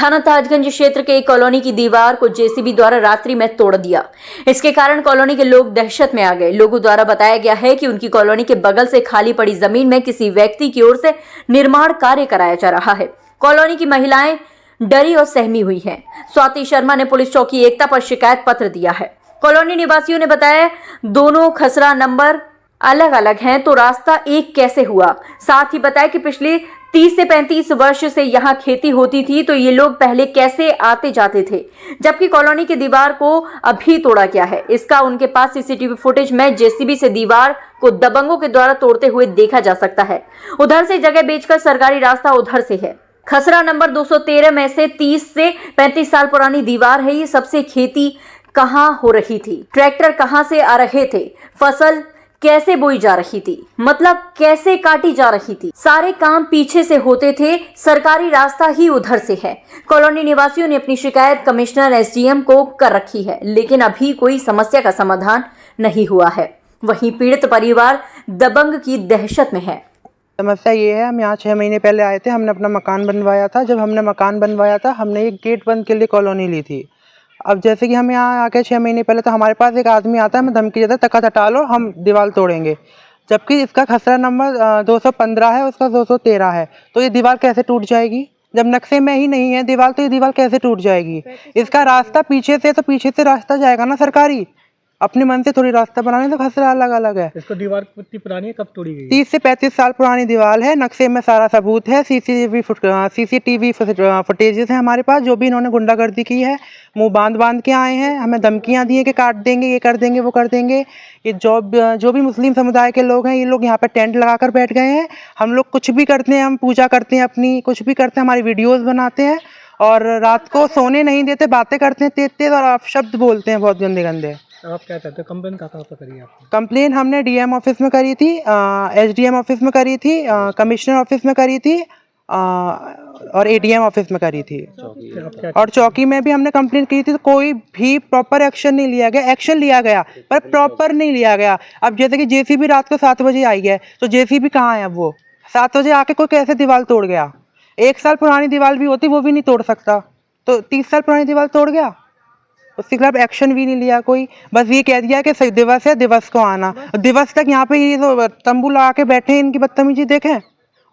थाना ताजगंज क्षेत्र के एक कॉलोनी की दीवार को जेसीबी द्वारा रात्रि में तोड़ दिया। इसके कारण कॉलोनी के लोग दहशत में आ गए। लोगों द्वारा बताया गया है कि उनकी कॉलोनी के बगल से खाली पड़ी जमीन में किसी व्यक्ति की ओर से निर्माण कार्य कराया जा रहा है। कॉलोनी की महिलाएं डरी और सहमी हुई हैं। स्वाति शर्मा ने पुलिस चौकी एकता पर शिकायत पत्र दिया है। कॉलोनी निवासियों ने बताया दोनों खसरा नंबर अलग अलग हैं तो रास्ता एक कैसे हुआ। साथ ही बताया कि पिछले 30 से 35 वर्ष से यहाँ खेती होती थी तो ये लोग पहले कैसे आते जाते थे, जबकि कॉलोनी की दीवार को अभी तोड़ा गया है। इसका उनके पास सीसीटीवी फुटेज में जेसीबी से दीवार को दबंगों के द्वारा तोड़ते हुए देखा जा सकता है। उधर से जगह बेचकर सरकारी रास्ता उधर से है। खसरा नंबर 213 में से 30 से 35 साल पुरानी दीवार है। ये सबसे खेती कहाँ हो रही थी, ट्रैक्टर कहाँ से आ रहे थे, फसल कैसे बोई जा रही थी, मतलब कैसे काटी जा रही थी, सारे काम पीछे से होते थे, सरकारी रास्ता ही उधर से है। कॉलोनी निवासियों ने अपनी शिकायत कमिश्नर एसडीएम को कर रखी है, लेकिन अभी कोई समस्या का समाधान नहीं हुआ है। वहीं पीड़ित परिवार दबंग की दहशत में है। समस्या ये है, हम यहाँ 6 महीने पहले आए थे, हमने अपना मकान बनवाया था। जब हमने मकान बनवाया था हमने एक गेट बंद के लिए कॉलोनी ली थी। अब जैसे कि हम यहाँ आके 6 महीने पहले तो हमारे पास एक आदमी आता है, हमें धमकी देता है तख्त हटा लो हम दीवार तोड़ेंगे, जबकि इसका खसरा नंबर 215 है, उसका 213 है। तो ये दीवार कैसे टूट जाएगी? जब नक्शे में ही नहीं है दीवार तो ये दीवार कैसे टूट जाएगी? इसका रास्ता पीछे से, तो पीछे से रास्ता जाएगा ना सरकारी, अपने मन से थोड़ी रास्ता बनाने। तो खसरा अलग अलग है। इसको दीवार कितनी पुरानी है, कब तोड़ी गई? 30 से 35 साल पुरानी दीवार है। नक्शे में सारा सबूत है, सीसीटीवी फुटेजेस है हमारे पास। जो भी इन्होंने गुंडागर्दी की है, मुंह बांध के आए हैं, हमें धमकियां दी है कि काट देंगे, ये कर देंगे, वो कर देंगे। ये जो भी मुस्लिम समुदाय के लोग हैं, ये लोग यहाँ पर टेंट लगाकर बैठ गए हैं। हम लोग कुछ भी करते हैं, हम पूजा करते हैं अपनी, कुछ भी करते हैं, हमारी वीडियोस बनाते हैं और रात को सोने नहीं देते, बातें करते हैं तेज और अपशब्द बोलते हैं बहुत गंदे गंदे। आप क्या चाहते हो? कंप्लेन कहाँ पर करी आपने? कंप्लेन हमने डीएम ऑफिस में करी थी, एसडीएम ऑफिस में करी थी, कमिश्नर ऑफिस में करी थी और एडीएम ऑफिस में करी थी, और चौकी में भी हमने कंप्लेन की थी। तो कोई भी प्रॉपर एक्शन नहीं लिया गया। एक्शन लिया गया पर प्रॉपर नहीं लिया गया। अब जैसे कि जेसीबी रात को 7 बजे आई है, तो जेसीबी कहाँ है? अब वो 7 बजे आके कोई कैसे दीवार तोड़ गया? 1 साल पुरानी दीवार भी होती वो भी नहीं तोड़ सकता, तो 30 साल पुरानी दीवार तोड़ गया। उसके खिलाफ एक्शन भी नहीं लिया कोई, बस ये कह दिया कि दिवस है, दिवस को आना। दिवस तक यहाँ पे ये तो तंबू लगा के बैठे हैं, इनकी बदतमीजी देखें,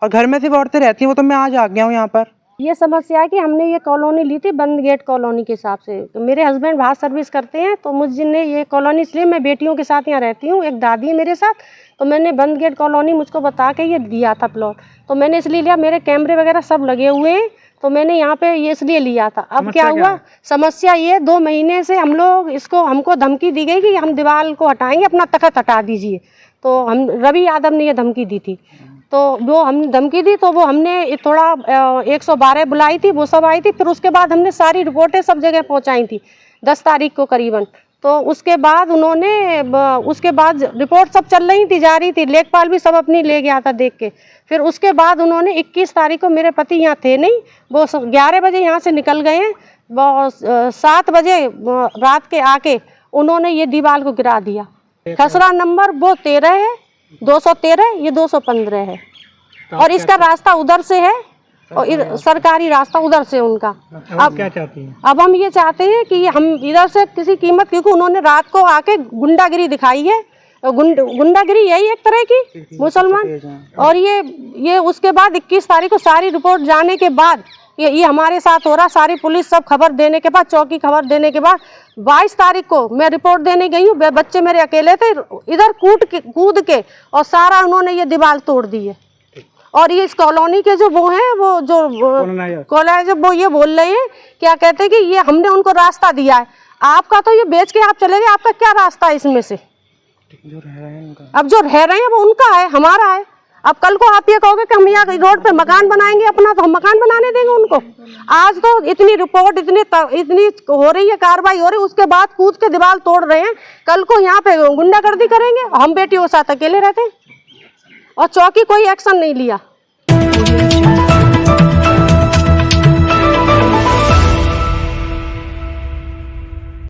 और घर में सिर्फ औरतें रहती हैं। वो तो मैं आज आ गया हूँ यहाँ पर। ये समस्या है कि हमने ये कॉलोनी ली थी बंद गेट कॉलोनी के हिसाब से। तो मेरे हस्बैंड बाहर सर्विस करते हैं, तो मुझे ये कॉलोनी, इसलिए मैं बेटियों के साथ यहाँ रहती हूँ, एक दादी है मेरे साथ, तो मैंने बंद गेट कॉलोनी मुझको बता के ये दिया था प्लॉट, तो मैंने इसलिए लिया। मेरे कैमरे वगैरह सब लगे हुए हैं, तो मैंने यहाँ पे ये इसलिए लिया था। अब क्या हुआ, समस्या ये 2 महीने से हमको धमकी दी गई कि हम दीवार को हटाएंगे, अपना तख्त हटा दीजिए। तो हम रवि यादव ने ये धमकी दी थी, तो वो हम धमकी दी, तो वो हमने थोड़ा 112 बुलाई थी, वो सब आई थी। फिर उसके बाद हमने सारी रिपोर्टें सब जगह पहुँचाई थी 10 तारीख को करीबन। तो उसके बाद उसके बाद रिपोर्ट सब चल रही थी, जारी थी, लेखपाल भी सब अपनी ले गया था देख के। फिर उसके बाद उन्होंने 21 तारीख को, मेरे पति यहाँ थे नहीं, वो 11 बजे यहाँ से निकल गए हैं, वो 7 बजे रात के आके उन्होंने ये दीवार को गिरा दिया। खसरा नंबर वो 13 है, 213, ये 215 है, और इसका रास्ता उधर से है और सरकारी रास्ता उधर से उनका। अब क्या चाहती हैं? अब हम ये चाहते हैं कि हम इधर से किसी कीमत, क्योंकि उन्होंने रात को आके गुंडागिरी दिखाई है, गुंडागिरी यही एक तरह की मुसलमान। और ये उसके बाद 21 तारीख को सारी रिपोर्ट जाने के बाद ये हमारे साथ हो रहा, सारी पुलिस सब खबर देने के बाद, चौकी खबर देने के बाद 22 तारीख को मैं रिपोर्ट देने गई हूँ। बच्चे मेरे अकेले थे, इधर कूद के और सारा उन्होंने ये दीवार तोड़ दी है। और ये इस कॉलोनी के जो वो हैं, वो जो कॉलोनी वो ये बोल रहे हैं, क्या कहते हैं कि ये हमने उनको रास्ता दिया है, आपका तो ये बेच के आप चले गए, आपका क्या रास्ता है इसमें से? अब जो रह रहे हैं वो उनका है, हमारा है। अब कल को आप ये कहोगे कि हम यहाँ रोड पे मकान बनाएंगे अपना, तो हम मकान बनाने देंगे उनको? आज तो इतनी रिपोर्ट, इतनी हो रही है, कार्रवाई हो रही है, उसके बाद कूद के दीवार तोड़ रहे हैं। कल को यहाँ पे गुंडागर्दी करेंगे, हम बेटियों के साथ अकेले रहते हैं और चौकी कोई एक्शन नहीं लिया।